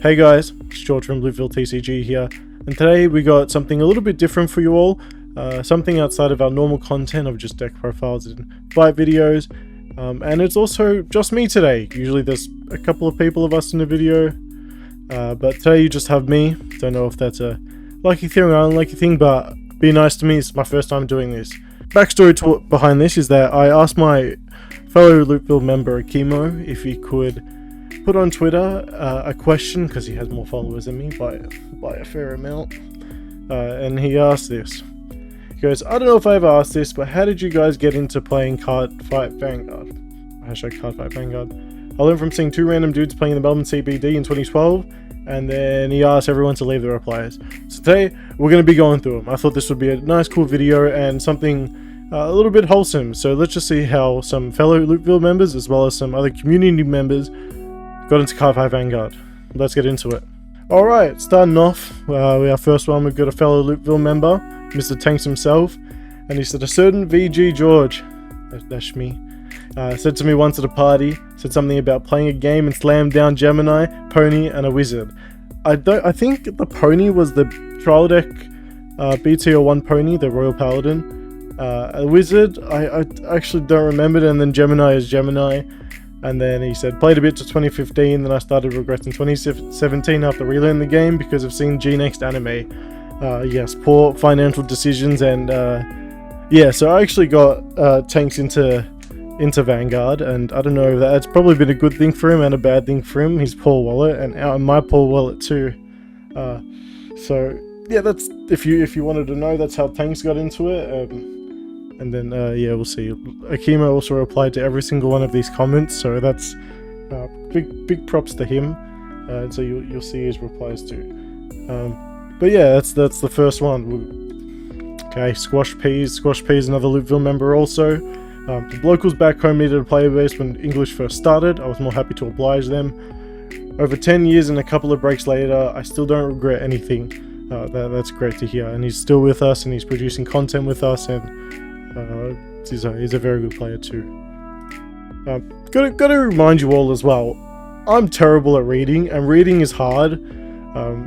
Hey guys, it's George from Bluefield TCG here, and today we got something a little bit different for you all, something outside of our normal content of just deck profiles and fight videos, and it's also just me today. Usually there's a couple of people of us in the video, but today you just have me. Don't know if that's a lucky thing or unlucky thing, but be nice to me, it's my first time doing this. Backstory behind this is that I asked my fellow Loopville member Akimo if he could put on Twitter a question, because he has more followers than me by a fair amount, and he asked this. He goes, I don't know if I ever asked this, but how did you guys get into playing Cardfight Vanguard? Hashtag Cardfight Vanguard. I learned from seeing two random dudes playing the Melbourne CBD in 2012, and then he asked everyone to leave their replies. So today we're going to be going through them. I thought this would be a nice cool video and something a little bit wholesome, so let's just see how some fellow Loopville members as well as some other community members got into Cardfight Vanguard. Let's get into it. Alright, starting off, our first one, we've got a fellow Loopville member, Mr. Tanks himself, and he said, a certain VG George, that's me, said to me once at a party, said something about playing a game and slammed down Gemini, Pony, and a Wizard. I think the Pony was the trial deck BTO1 Pony, the Royal Paladin. A Wizard, I actually don't remember it, and then Gemini is Gemini. And then he said, played a bit to 2015, then I started regretting 2017 after relearning the game because of seeing G-Next anime. Yes, poor financial decisions, and yeah, so I actually got Tanks into Vanguard, and I don't know if that's probably been a good thing for him and a bad thing for him, his poor wallet, and my poor wallet too. So yeah, that's, if you wanted to know, that's how Tanks got into it. And then, yeah, we'll see. Akimo also replied to every single one of these comments, so that's big props to him. So you'll see his replies too. But yeah, that's the first one. Okay, Squash Peas, another Loopville member also. The locals back home needed a player base when English first started. I was more happy to oblige them. Over 10 years and a couple of breaks later, I still don't regret anything. That's great to hear. And he's still with us, and he's producing content with us, and he's a very good player too. Gotta remind you all as well, I'm terrible at reading, and reading is hard.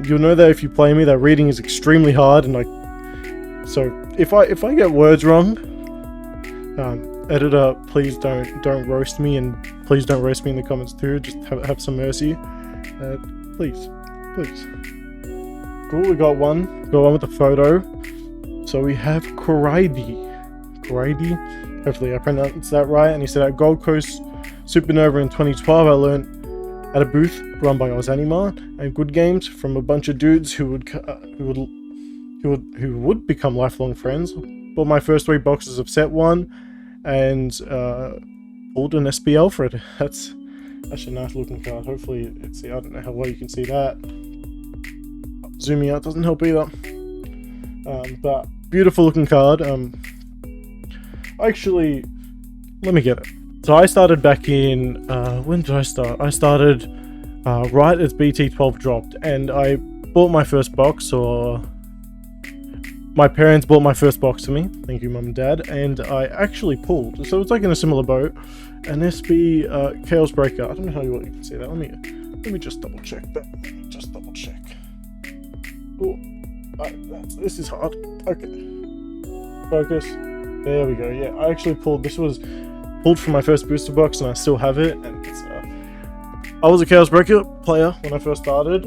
You'll know that if you play me, that reading is extremely hard, and so if I get words wrong, editor, please don't roast me, and please don't roast me in the comments too. Just have some mercy, please. Cool, we got one with a photo. So we have Koraidi. Hopefully I pronounced that right. And he said, at Gold Coast Supernova in 2012, I learned at a booth run by Ozanimar and Good Games from a bunch of dudes who would become lifelong friends. Bought my first 3 boxes of set 1 and pulled an SPL for it. That's a nice looking card. Hopefully I don't know how well you can see that. Zooming out doesn't help either. But beautiful looking card. Actually, let me get it. So I started back in, when did I start? I started right as BT12 dropped, and I bought my first box, or my parents bought my first box to me. Thank you, Mum and Dad. And I actually pulled, so it's like in a similar boat, an SB Chaos Breaker. I don't know how well you can see that. Let me just double check that. Oh, this is hard. Okay, focus. There we go. Yeah, I actually pulled. This was pulled from my first booster box, and I still have it. And it's, I was a Chaos Breaker player when I first started,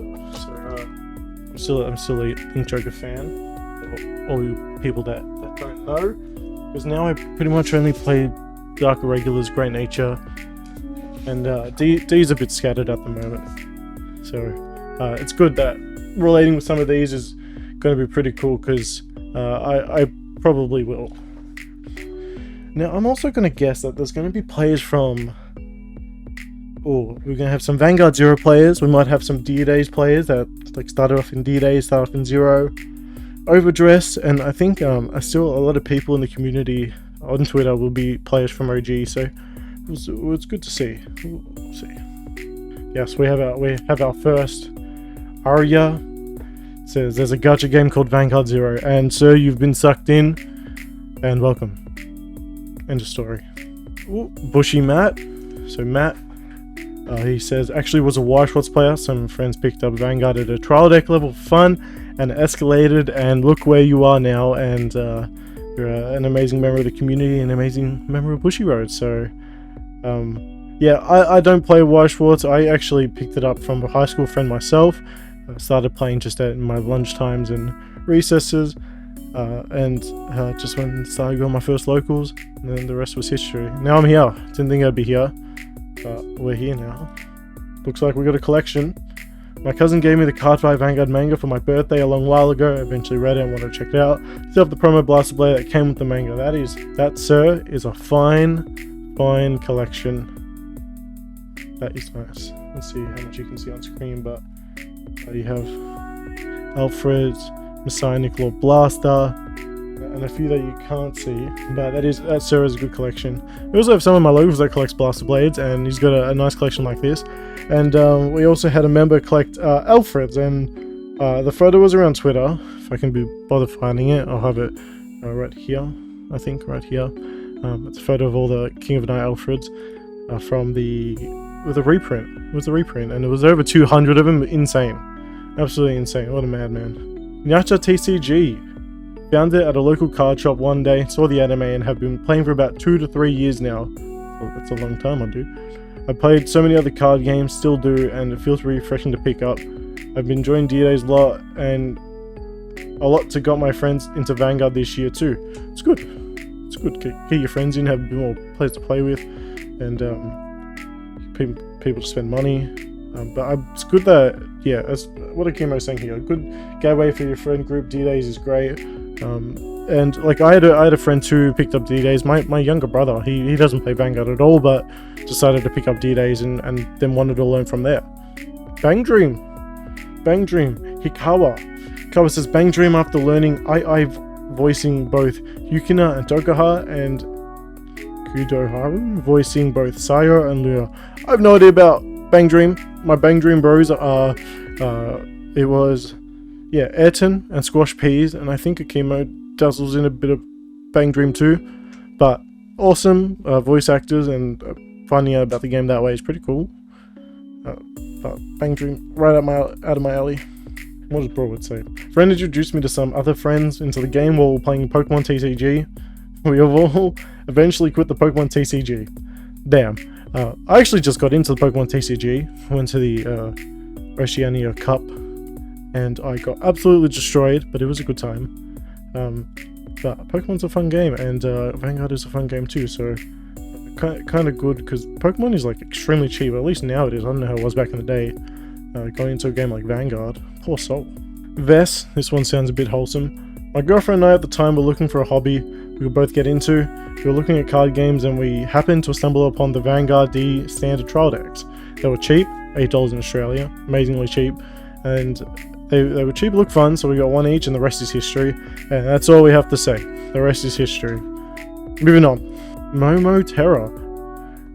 so I'm still a Pink Joker fan. All you people that don't know, because now I pretty much only play Dark Irregulars, Great Nature, and D's a bit scattered at the moment. So it's good that relating with some of these is going to be pretty cool, because I probably will. Now, I'm also going to guess that there's going to be players from... Oh, we're going to have some Vanguard 0 players. We might have some D-Days players that like started off in D-Days, started off in 0. Overdress, and I think still a lot of people in the community on Twitter will be players from OG, so it's good to see. We'll see. Yes, we have our first Arya. It says there's a gacha game called Vanguard 0, and sir, you've been sucked in, and welcome. End of story. Ooh, Bushy Matt. So Matt He says, actually was a Wire Schwartz player. Some friends picked up Vanguard at a trial deck level for fun, and escalated, and look where you are now, and you're an amazing member of the community, an amazing member of Bushy Road. So yeah, I don't play Wire Schwartz. I actually picked it up from a high school friend myself. I started playing just in my lunch times and recesses, and just went and started going my first locals, and then the rest was history. Now I'm here. Didn't think I'd be here, but we're here now. Looks like we got a collection. My cousin gave me the Card Fight Vanguard manga for my birthday a long while ago. I eventually read it and wanted to check it out. Still have the promo Blaster Blade that came with the manga. That, sir, is a fine collection. That is nice. Let's see how much you can see on screen, but you have Alfred, Messiah Nicola Blaster, and a few that you can't see, but that sir is a good collection. We also have some of my locals that collects Blaster Blades, and he's got a nice collection like this. And we also had a member collect Alfred's, and the photo was around Twitter. If I can be bothered finding it, I'll have it right here. I think right here. It's a photo of all the King of the Night Alfreds with a reprint. It was a reprint, and it was over 200 of them. Insane, absolutely insane. What a madman. Nyacha TCG. Found it at a local card shop one day, saw the anime, and have been playing for about 2 to 3 years now. Well, that's a long time, I do. I played so many other card games, still do, and it feels refreshing to pick up. I've been enjoying D-Days a lot, and a lot to got my friends into Vanguard this year too. It's good. It's good. Get your friends in, have a bit more players to play with, and people to spend money. But it's good that, yeah, as what Akimo was saying here, a good gateway for your friend group. D-Days is great. And like I had a friend too who picked up D-Days. My younger brother, he doesn't play Vanguard at all, but decided to pick up D-Days and then wanted to learn from there. Bang Dream, Hikawa says Bang Dream after learning I voicing both Yukina and Tokaha, and Kudoharu voicing both Sayo and Lua. I have no idea about Bang Dream. My Bang Dream bros are it was Ayrton and Squash Peas, and I think Akimo dazzles in a bit of Bang Dream too. But awesome voice actors, and finding out about the game that way is pretty cool. But Bang Dream, right out of my alley. What does Broadwood say? Friend introduced me to some other friends into the game while playing Pokemon TCG. We have all eventually quit the Pokemon TCG. Damn. I actually just got into the Pokemon TCG. Went to the Oceania Cup, and I got absolutely destroyed, but it was a good time. But Pokemon's a fun game, and Vanguard is a fun game too, so kind of good, because Pokemon is like extremely cheap, at least now it is. I don't know how it was back in the day. Going into a game like Vanguard, poor soul. Vess, this one sounds a bit wholesome. My girlfriend and I at the time were looking for a hobby we could both get into. We were looking at card games, and we happened to stumble upon the Vanguard D standard trial decks. They were cheap, $8 in Australia, amazingly cheap, and they were cheap, look fun, so we got one each, and the rest is history. And that's all we have to say. The rest is history. Moving on. Momo Terror.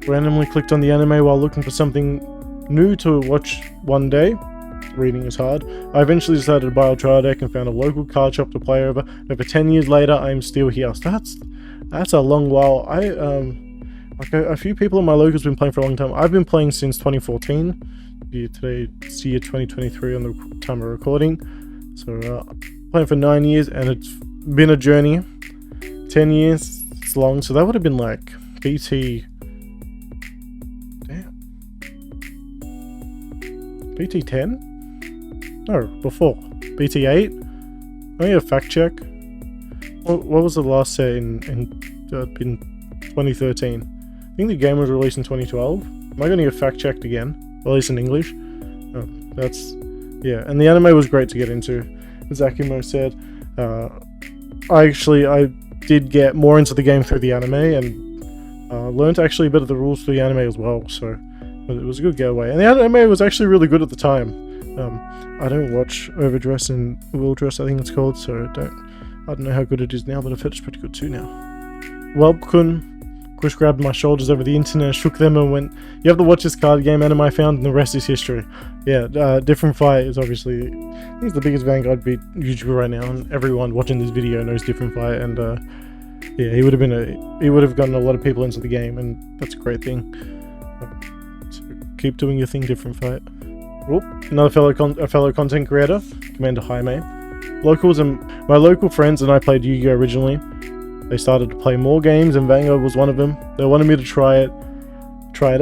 Randomly clicked on the anime while looking for something new to watch one day. Reading is hard. I eventually decided to buy a trial deck and found a local card shop to play over. Over 10 years later, I'm still here. So that's a long while. Like a few people in my locals have been playing for a long time. I've been playing since 2014. Today it's year 2023 on the time of recording. So playing for 9 years, and it's been a journey. 10 years, it's long. So that would have been like BT. Damn. BT 10? No, before. BT 8? I need a fact check. What was the last set in 2013? I think the game was released in 2012. Am I going to get fact checked again? At least in English. Yeah, and the anime was great to get into. As Akimo said, I did get more into the game through the anime, and learned actually a bit of the rules for the anime as well, so it was a good getaway. And the anime was actually really good at the time. I don't watch Overdress and Will Dress, I think it's called, so I don't know how good it is now, but I've heard it's pretty good too now. Whelp-kun Chris grabbed my shoulders over the internet, shook them, and went, "You have to watch this card game anime I found, and the rest is history." Yeah, Different Fight is obviously, I think he's the biggest Vanguard YouTuber right now, and everyone watching this video knows Different Fight, and yeah, he would have gotten a lot of people into the game, and that's a great thing. So keep doing your thing, different fight. Oh, another fellow content creator, Commander Jaime. Locals and my local friends and I played Yu-Gi-Oh originally. They started to play more games, and Vanguard was one of them. They wanted me to try it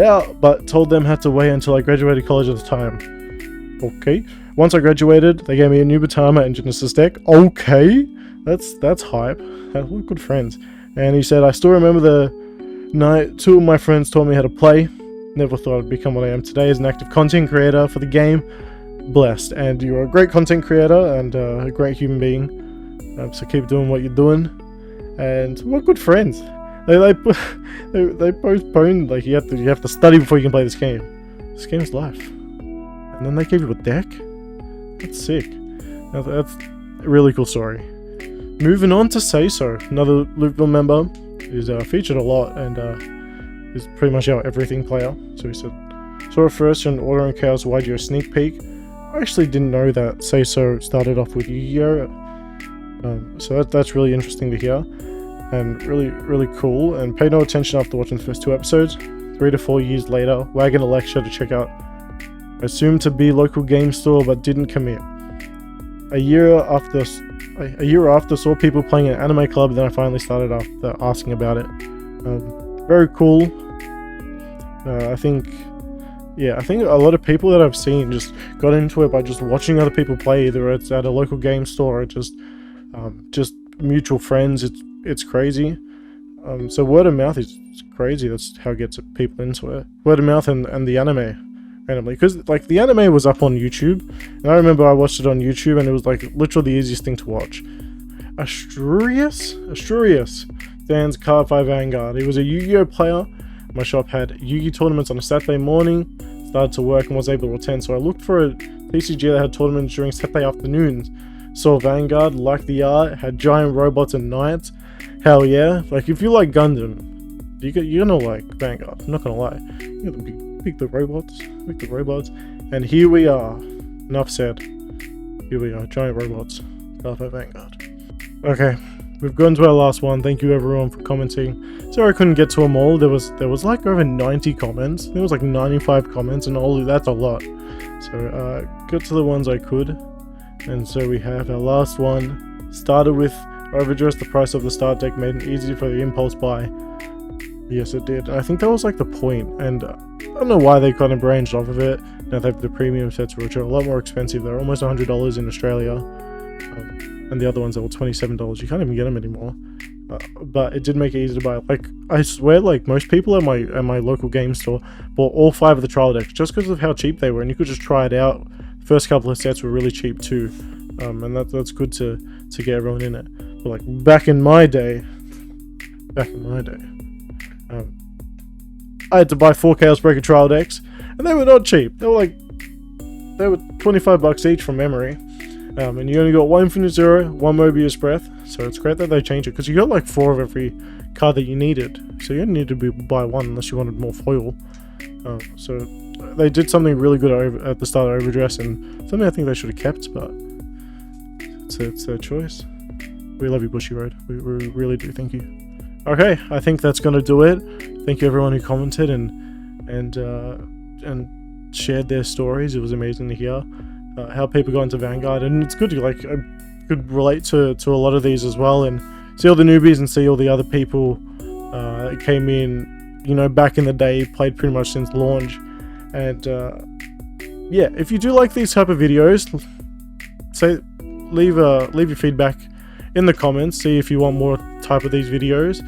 out, but told them had to wait until I graduated college at the time. Okay. Once I graduated, they gave me a new Batama and Genesis deck. Okay, that's hype. We're good friends. And he said, I still remember the night 2 of my friends taught me how to play. Never thought I'd become what I am today as an active content creator for the game. Blessed. And you're a great content creator and a great human being. So keep doing what you're doing. And we're good friends. They postponed, like, you have to study before you can play this game. This game's life. And then they gave you a deck? That's sick. That's a really cool story. Moving on to Say So, another Loopville member who's featured a lot and is pretty much our everything player. So he said, saw it first in Order and Chaos YGO sneak peek. I actually didn't know that Say So started off with Yu-Gi-Oh! So that's really interesting to hear. And really cool, and paid no attention after watching the first 2 episodes. 3 to 4 years later, wagging a lecture to check out assumed to be local game store, but didn't commit. A year after, saw people playing at anime club, then I finally started asking about it. Very cool. I think a lot of people that I've seen just got into it by just watching other people play, either it's at a local game store or just mutual friends. It's crazy. So word of mouth is crazy. That's how it gets people into it. Word of mouth and the anime. Randomly, because like the anime was up on YouTube, and I remember I watched it on YouTube, and it was like literally the easiest thing to watch. Asturias Dan's Card 5 Vanguard. He was a Yu-Gi-Oh player. My shop had Yu-Gi tournaments on a Saturday morning. Started to work and was able to attend, so I looked for a TCG that had tournaments during Saturday afternoons. Saw Vanguard, liked the art, had giant robots and knights. Hell yeah! Like if you like Gundam, you're gonna like Vanguard. I'm not gonna lie. You're gonna pick the robots, and here we are. Enough said. Here we are, giant robots. Card 5 Vanguard. Okay, we've gone to our last one. Thank you everyone for commenting. Sorry I couldn't get to them all. There was like over 90 comments. There was like 95 comments, and all that's a lot. So got to the ones I could, and so we have our last one. Started with overdressed the price of the start deck, made it easy for the impulse buy. Yes, it did. I think that was like the point, and I don't know why they kind of branched off of it. Now they have the premium sets, which are a lot more expensive. They're almost $100 in Australia, and the other ones are all $27. You can't even get them anymore. But it did make it easy to buy. Like I swear, like most people at my local game store bought all 5 of the trial decks just because of how cheap they were, and you could just try it out. The first couple of sets were really cheap too, and that's good to get everyone in it. But like back in my day. I had to buy 4 Chaos Breaker trial decks, and they were not cheap. They were $25 each from memory, and you only got 1 Infinite Zero, 1 Mobius Breath. So it's great that they changed it, because you got like 4 of every card that you needed. So you didn't need to buy 1 unless you wanted more foil. So they did something really good at the start of Overdress, and something I think they should have kept, but it's their choice. We love you, Bushy Road. We really do. Thank you. Okay, I think that's gonna do it. Thank you everyone who commented and shared their stories. It was amazing to hear how people got into Vanguard, and it's good to I could relate to a lot of these as well, and see all the newbies and see all the other people that came in, you know, back in the day, played pretty much since launch. And yeah, if you do like these type of videos, leave your feedback in the comments. See if you want more type of these videos.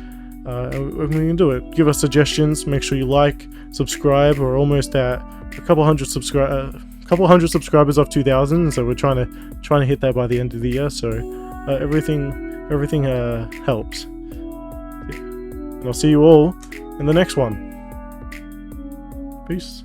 We can do it. Give us suggestions. Make sure you like, subscribe. We're almost at a couple hundred subscribers off 2,000, so we're trying to hit that by the end of the year. So everything helps. And I'll see you all in the next one. Peace.